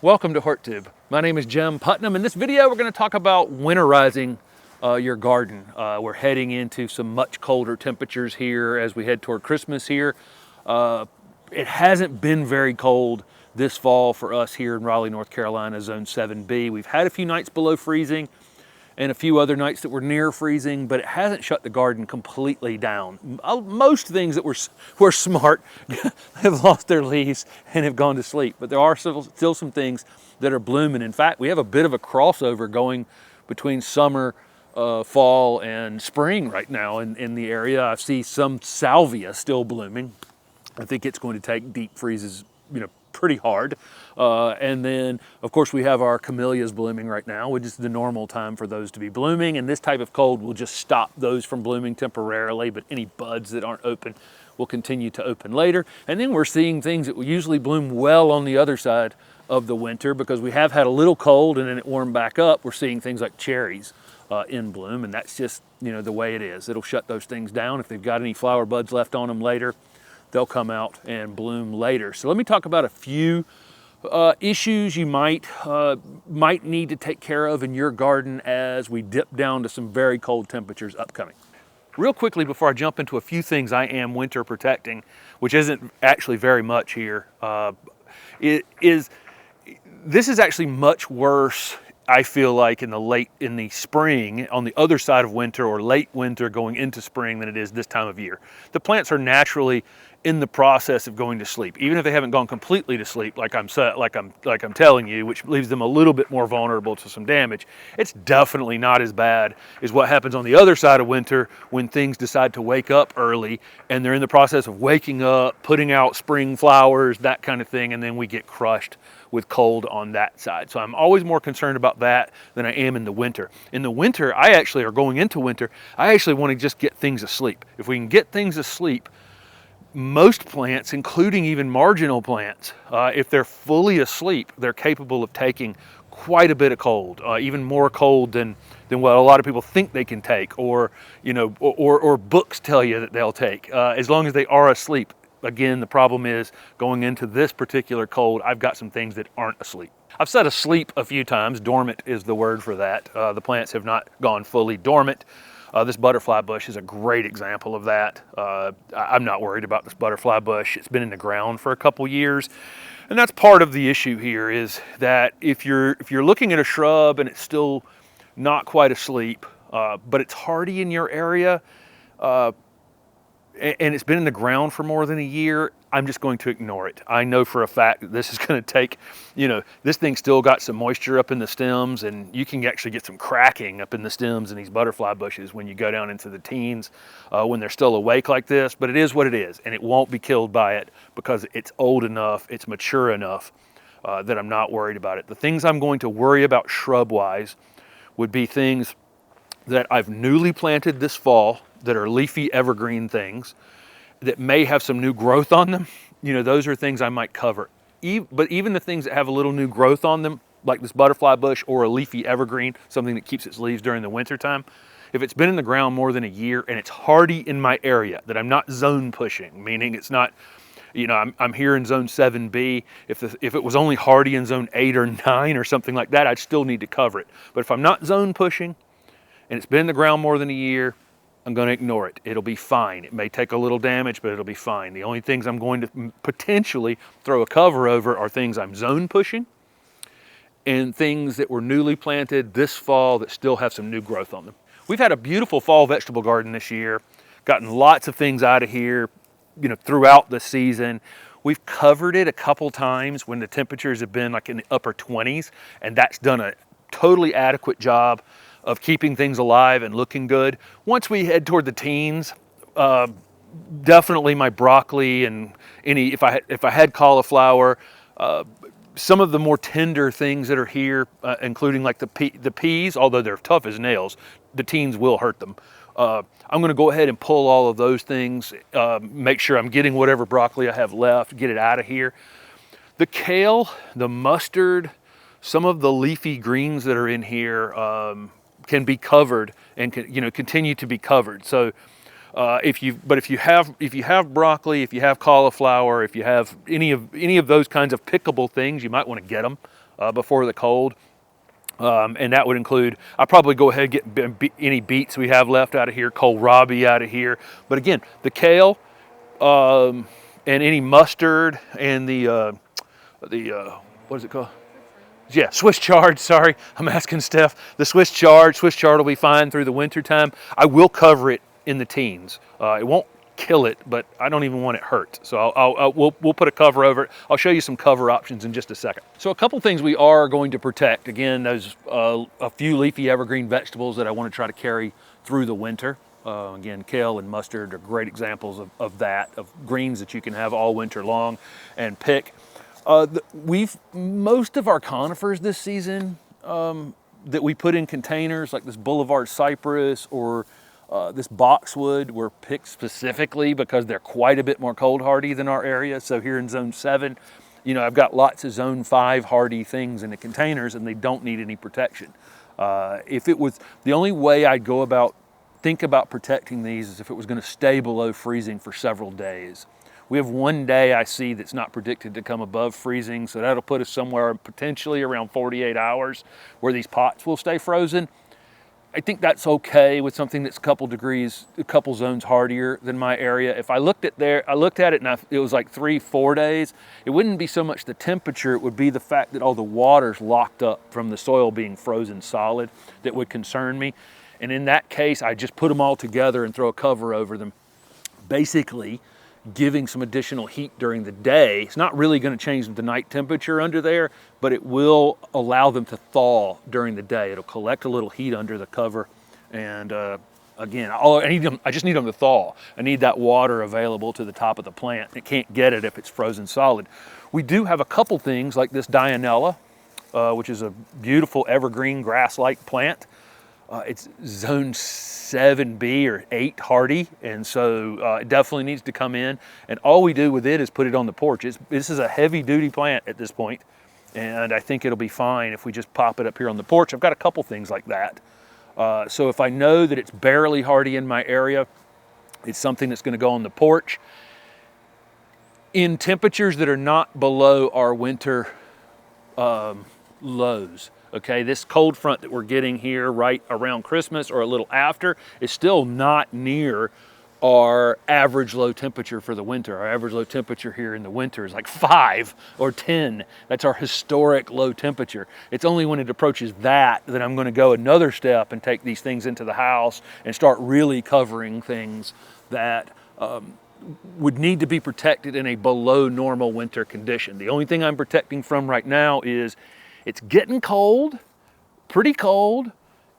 Welcome to HortTube. My name is Jim Putnam. In this video, we're going to talk about winterizing your garden. We're heading into some much colder temperatures here as we head toward Christmas here. It hasn't been very cold this fall for us here in Raleigh, North Carolina, Zone 7B. We've had a few nights below freezing and a few other nights that were near freezing, but it hasn't shut the garden completely down. Most things that were smart have lost their leaves and have gone to sleep, but there are still some things that are blooming. In fact, we have a bit of a crossover going between summer, fall, and spring right now in the area. I see some salvia still blooming. I think it's going to take deep freezes, pretty hard. And then, of course, we have our camellias blooming right now, which is the normal time for those to be blooming. And this type of cold will just stop those from blooming temporarily, but any buds that aren't open will continue to open later. And then we're seeing things that will usually bloom well on the other side of the winter because we have had a little cold and then it warmed back up. We're seeing things like cherries in bloom, and that's just, the way it is. It'll shut those things down. If they've got any flower buds left on them later, they'll come out and bloom later. So let me talk about a few issues you might need to take care of in your garden as we dip down to some very cold temperatures upcoming. Real quickly before I jump into a few things I am winter protecting, which isn't actually very much here, this is actually much worse, I feel like, in the spring, on the other side of winter or late winter going into spring than it is this time of year. The plants are naturally in the process of going to sleep, even if they haven't gone completely to sleep, like I'm telling you, which leaves them a little bit more vulnerable to some damage. It's definitely not as bad as what happens on the other side of winter when things decide to wake up early and they're in the process of waking up, putting out spring flowers, that kind of thing, and then we get crushed with cold on that side. So I'm always more concerned about that than I am in the winter. In the winter, I actually want to just get things asleep. If we can get things asleep, most plants, including even marginal plants, if they're fully asleep, they're capable of taking quite a bit of cold, even more cold than what a lot of people think they can take, or books tell you that they'll take, as long as they are asleep. Again, the problem is going into this particular cold, I've got some things that aren't asleep. I've said asleep a few times. Dormant is the word for that. The plants have not gone fully dormant. This butterfly bush is a great example of that. I'm not worried about this butterfly bush. It's been in the ground for a couple years. And that's part of the issue here, is that if you're looking at a shrub and it's still not quite asleep, but it's hardy in your area, and it's been in the ground for more than a year, I'm just going to ignore it. I know for a fact that this is going to take, this thing still got some moisture up in the stems, and you can actually get some cracking up in the stems in these butterfly bushes when you go down into the teens, when they're still awake like this. But it is what it is, and it won't be killed by it because it's old enough, it's mature enough that I'm not worried about it. The things I'm going to worry about shrub-wise would be things that I've newly planted this fall that are leafy evergreen things that may have some new growth on them. Those are things I might cover. But even the things that have a little new growth on them, like this butterfly bush or a leafy evergreen, something that keeps its leaves during the winter time, if it's been in the ground more than a year and it's hardy in my area, that I'm not zone pushing, meaning it's not, I'm here in zone 7B. If it was only hardy in zone 8 or 9 or something like that, I'd still need to cover it. But if I'm not zone pushing and it's been in the ground more than a year, I'm going to ignore it. It'll be fine. It may take a little damage, but it'll be fine. The only things I'm going to potentially throw a cover over are things I'm zone pushing and things that were newly planted this fall that still have some new growth on them. We've had a beautiful fall vegetable garden this year, gotten lots of things out of here, throughout the season. We've covered it a couple times when the temperatures have been like in the upper 20s, and that's done a totally adequate job of keeping things alive and looking good. Once we head toward the teens, definitely my broccoli and if I had cauliflower, some of the more tender things that are here, including like the peas, although they're tough as nails, the teens will hurt them. I'm going to go ahead and pull all of those things, make sure I'm getting whatever broccoli I have left, get it out of here. The kale, the mustard, some of the leafy greens that are in here can be covered and continue to be covered. So If you have broccoli, if you have cauliflower, if you have any of those kinds of pickable things, you might want to get them before the cold. And that would include, I'll probably go ahead and get any beets we have left out of here, kohlrabi out of here. But again, the kale and any mustard and the what is it called? Yeah, Swiss chard, sorry. I'm asking Steph. The Swiss chard will be fine through the winter time. I will cover it in the teens. It won't kill it, but I don't even want it hurt. So we'll put a cover over it. I'll show you some cover options in just a second. So a couple things we are going to protect. Again, those a few leafy evergreen vegetables that I want to try to carry through the winter. Again, kale and mustard are great examples of that, of greens that you can have all winter long and pick. Most of our conifers this season that we put in containers, like this boulevard cypress or this boxwood, were picked specifically because they're quite a bit more cold hardy than our area. So here in zone 7, I've got lots of zone 5 hardy things in the containers and they don't need any protection. If it was, the only way I'd think about protecting these is if it was going to stay below freezing for several days. We have one day I see that's not predicted to come above freezing, so that'll put us somewhere potentially around 48 hours where these pots will stay frozen. I think that's okay with something that's a couple zones hardier than my area. If I looked at it and it was like 3-4 days, it wouldn't be so much the temperature, it would be the fact that all the water's locked up from the soil being frozen solid that would concern me. And in that case, I just put them all together and throw a cover over them, basically giving some additional heat during the day. It's not really going to change the night temperature under there, but it will allow them to thaw during the day. It'll collect a little heat under the cover. And again, I just need them to thaw. I need that water available to the top of the plant. It can't get it if it's frozen solid. We do have a couple things like this Dianella, which is a beautiful evergreen grass-like plant. It's zone 7B or 8 hardy, and so it definitely needs to come in. And all we do with it is put it on the porch. This is a heavy-duty plant at this point, and I think it'll be fine if we just pop it up here on the porch. I've got a couple things like that. So if I know that it's barely hardy in my area, it's something that's going to go on the porch. In temperatures that are not below our winter lows. Okay, this cold front that we're getting here right around Christmas or a little after is still not near our average low temperature for the winter. Our average low temperature here in the winter is like 5 or 10. That's our historic low temperature. It's only when it approaches that I'm going to go another step and take these things into the house and start really covering things that would need to be protected in a below normal winter condition. The only thing I'm protecting from right now is it's getting cold, pretty cold,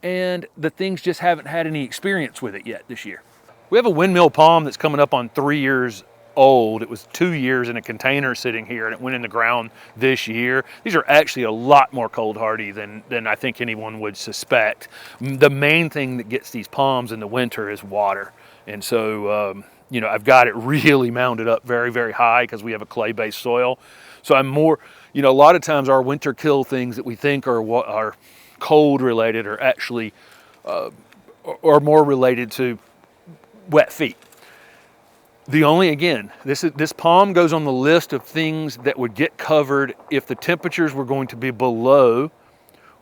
and the things just haven't had any experience with it yet this year. We have a windmill palm that's coming up on 3 years old. It was 2 years in a container sitting here and it went in the ground this year. These are actually a lot more cold hardy than I think anyone would suspect. The main thing that gets these palms in the winter is water. And so, I've got it really mounded up very, very high because we have a clay-based soil. So I'm more, a lot of times our winter kill things that we think are cold related are actually are more related to wet feet. This palm goes on the list of things that would get covered if the temperatures were going to be below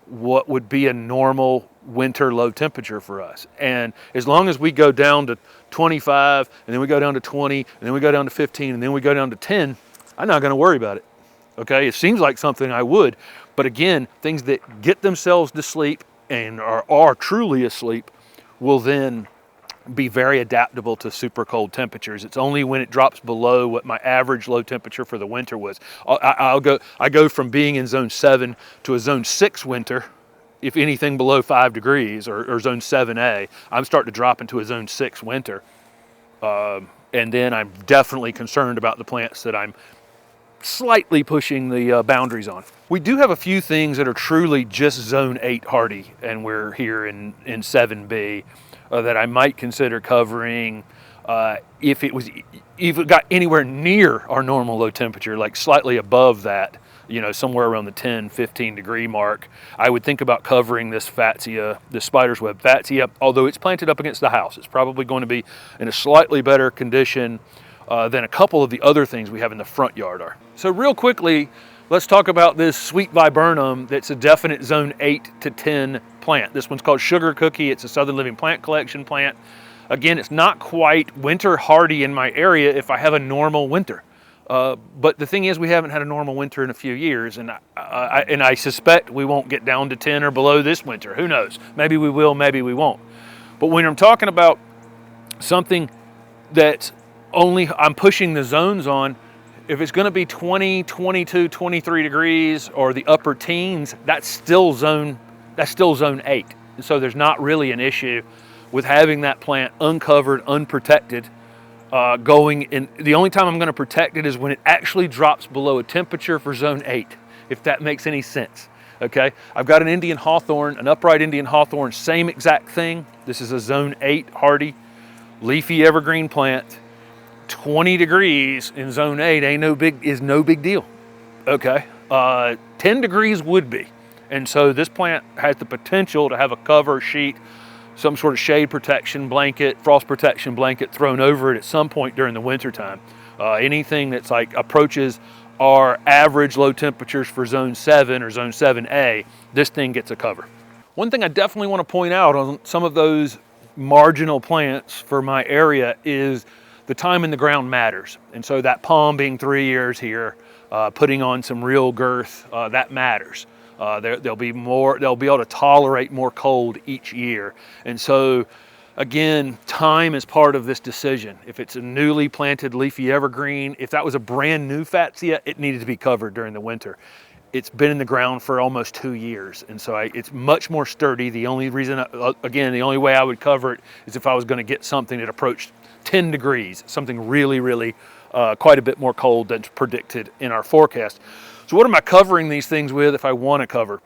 what would be a normal winter low temperature for us. And as long as we go down to 25 and then we go down to 20 and then we go down to 15 and then we go down to 10, I'm not going to worry about it. Okay, it seems like something I would, but again, things that get themselves to sleep and are truly asleep will then be very adaptable to super cold temperatures. It's only when it drops below what my average low temperature for the winter was. I go from being in zone 7 to a zone 6 winter. If anything below 5 degrees or zone 7A, I'm starting to drop into a zone 6 winter. And then I'm definitely concerned about the plants that I'm slightly pushing the boundaries on. We do have a few things that are truly just zone 8 hardy, and we're here in 7B, that I might consider covering if it got anywhere near our normal low temperature, like slightly above that. you know, somewhere around the 10, 15 degree mark, I would think about covering this Fatsia, this spider's web Fatsia. Although it's planted up against the house, it's probably going to be in a slightly better condition than a couple of the other things we have in the front yard are. So real quickly, let's talk about this sweet viburnum that's a definite zone 8 to 10 plant. This one's called Sugar Cookie. It's a Southern Living Plant Collection plant. Again, it's not quite winter hardy in my area if I have a normal winter. But the thing is, we haven't had a normal winter in a few years, and I suspect we won't get down to 10 or below this winter. Who knows? Maybe we will, maybe we won't. But when I'm talking about something that's I'm pushing the zones on, if it's going to be 20, 22, 23 degrees or the upper teens, that's still zone 8. And so there's not really an issue with having that plant uncovered, unprotected, going in. The only time I'm going to protect it is when it actually drops below a temperature for zone 8, if that makes any sense. Okay, I've got an Indian hawthorn, an upright Indian hawthorn, same exact thing. This is a zone 8 hardy, leafy evergreen plant. 20 degrees in zone 8 is no big deal. Okay, 10 degrees would be. And so this plant has the potential to have a cover sheet, some sort of shade protection blanket, frost protection blanket thrown over it at some point during the winter time. Anything that's like approaches our average low temperatures for zone 7 or zone 7A, this thing gets a cover. One thing I definitely want to point out on some of those marginal plants for my area is the time in the ground matters. And so that palm being 3 years here, putting on some real girth, that matters. They'll be able to tolerate more cold each year. And so again, time is part of this decision. If it's a newly planted leafy evergreen, if that was a brand new Fatsia, it needed to be covered during the winter. It's been in the ground for almost 2 years. And so it's much more sturdy. The only reason, again, the only way I would cover it is if I was going to get something that approached 10 degrees, something really, quite a bit more cold than's predicted in our forecast. So what am I covering these things with if I want to cover?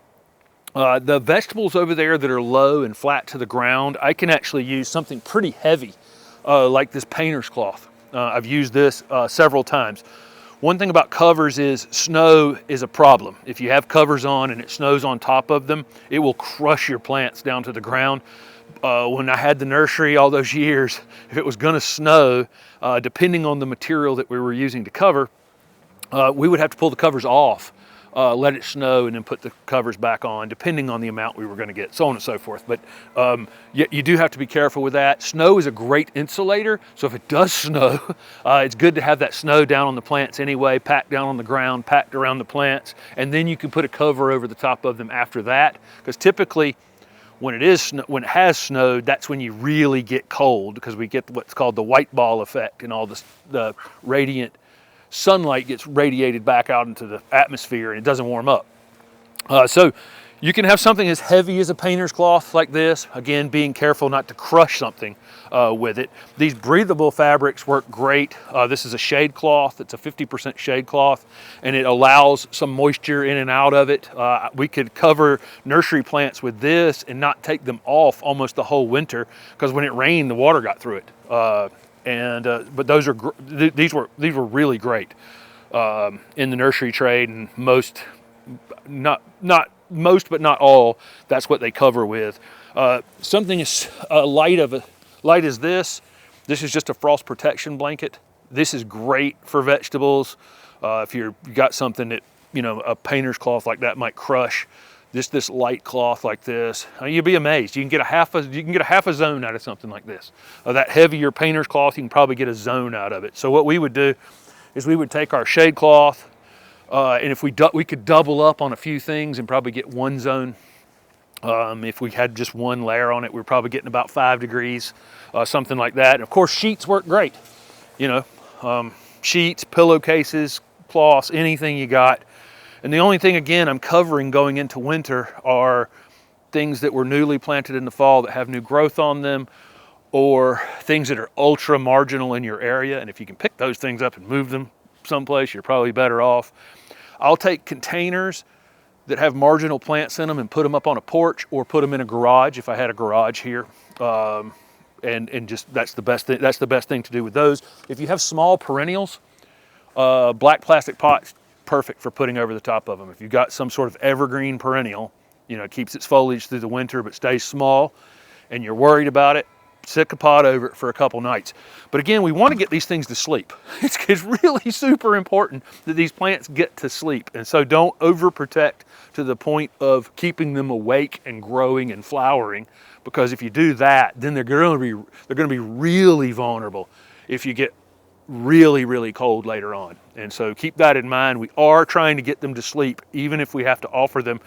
The vegetables over there that are low and flat to the ground, I can actually use something pretty heavy, like this painter's cloth. I've used this several times. One thing about covers is snow is a problem. If you have covers on and it snows on top of them, it will crush your plants down to the ground. When I had the nursery all those years, if it was going to snow, depending on the material that we were using to cover, we would have to pull the covers off, let it snow, and then put the covers back on, depending on the amount we were going to get, so on and so forth. But you do have to be careful with that. Snow is a great insulator, so if it does snow, it's good to have that snow down on the plants anyway, packed down on the ground, packed around the plants, and then you can put a cover over the top of them after that, because typically, when it has snowed, that's when you really get cold, because we get what's called the white ball effect, and all the radiant sunlight gets radiated back out into the atmosphere and it doesn't warm up. So you can have something as heavy as a painter's cloth like this, again, being careful not to crush something with it. These breathable fabrics work great. This is a shade cloth. It's a 50% shade cloth, and it allows some moisture in and out of it. We could cover nursery plants with this and not take them off almost the whole winter, because when it rained, the water got through it. But these were really great in the nursery trade, and not most but not all, that's what they cover with. Something as light as this is just a frost protection blanket. This is great for vegetables. If you got something that, a painter's cloth like that might crush, this light cloth like this, you'd be amazed. You can get a half a zone out of something like this. That heavier painter's cloth, you can probably get a zone out of it. So what we would do is we would take our shade cloth, and if we could double up on a few things and probably get one zone. If we had just one layer on it, we're probably getting about 5 degrees, something like that. And of course, sheets work great. Sheets, pillowcases, cloths, anything you got. And the only thing, again, I'm covering going into winter are things that were newly planted in the fall that have new growth on them, or things that are ultra marginal in your area. And if you can pick those things up and move them someplace, you're probably better off. I'll take containers that have marginal plants in them and put them up on a porch, or put them in a garage if I had a garage here. And just that's the best thing to do with those. If you have small perennials, black plastic pots perfect for putting over the top of them. If you've got some sort of evergreen perennial, you know, it keeps its foliage through the winter but stays small, and you're worried about it, stick a pot over it for a couple nights. But again, we want to get these things to sleep. It's really super important that these plants get to sleep. And so don't overprotect to the point of keeping them awake and growing and flowering, because if you do that, then they're going to be really vulnerable if you get really cold later on. And so keep that in mind. We are trying to get them to sleep, even if we have to offer them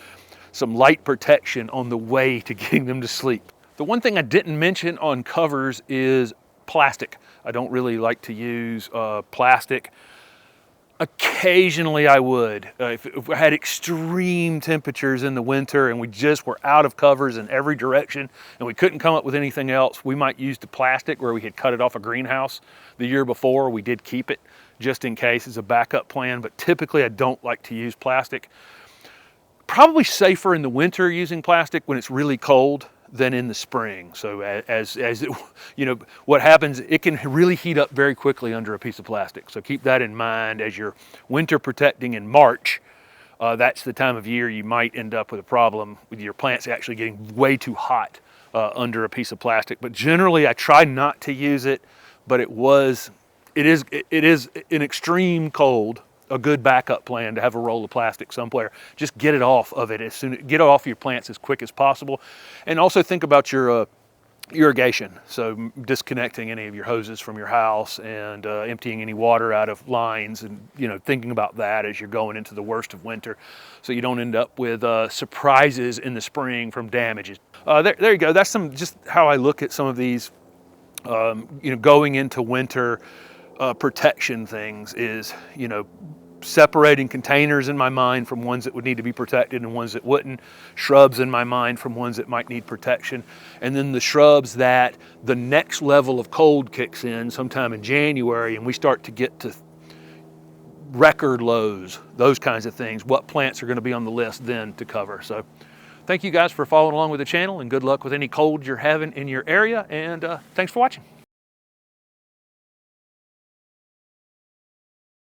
some light protection on the way to getting them to sleep. The one thing I didn't mention on covers is plastic. I don't really like to use plastic. Occasionally I would. If we had extreme temperatures in the winter and we just were out of covers in every direction and we couldn't come up with anything else, we might use the plastic where we had cut it off a greenhouse the year before. We did keep it just in case as a backup plan, but typically I don't like to use plastic. Probably safer in the winter using plastic when it's really cold than in the spring. So as it, you know, what happens, it can really heat up very quickly under a piece of plastic. So keep that in mind as you're winter protecting in March. That's the time of year you might end up with a problem with your plants actually getting way too hot under a piece of plastic. But generally I try not to use it, but it is an extreme cold, a good backup plan to have a roll of plastic somewhere. Just get it off of it get it off your plants as quick as possible. And also think about your irrigation. So disconnecting any of your hoses from your house and emptying any water out of lines, and you know, thinking about that as you're going into the worst of winter, so you don't end up with surprises in the spring from damages. There you go. That's just how I look at some of these you know, going into winter protection things is, you know, separating containers in my mind from ones that would need to be protected and ones that wouldn't, shrubs in my mind from ones that might need protection, and then the shrubs that the next level of cold kicks in sometime in January and we start to get to record lows, those kinds of things, what plants are going to be on the list then to cover. So thank you guys for following along with the channel, and good luck with any cold you're having in your area, and thanks for watching.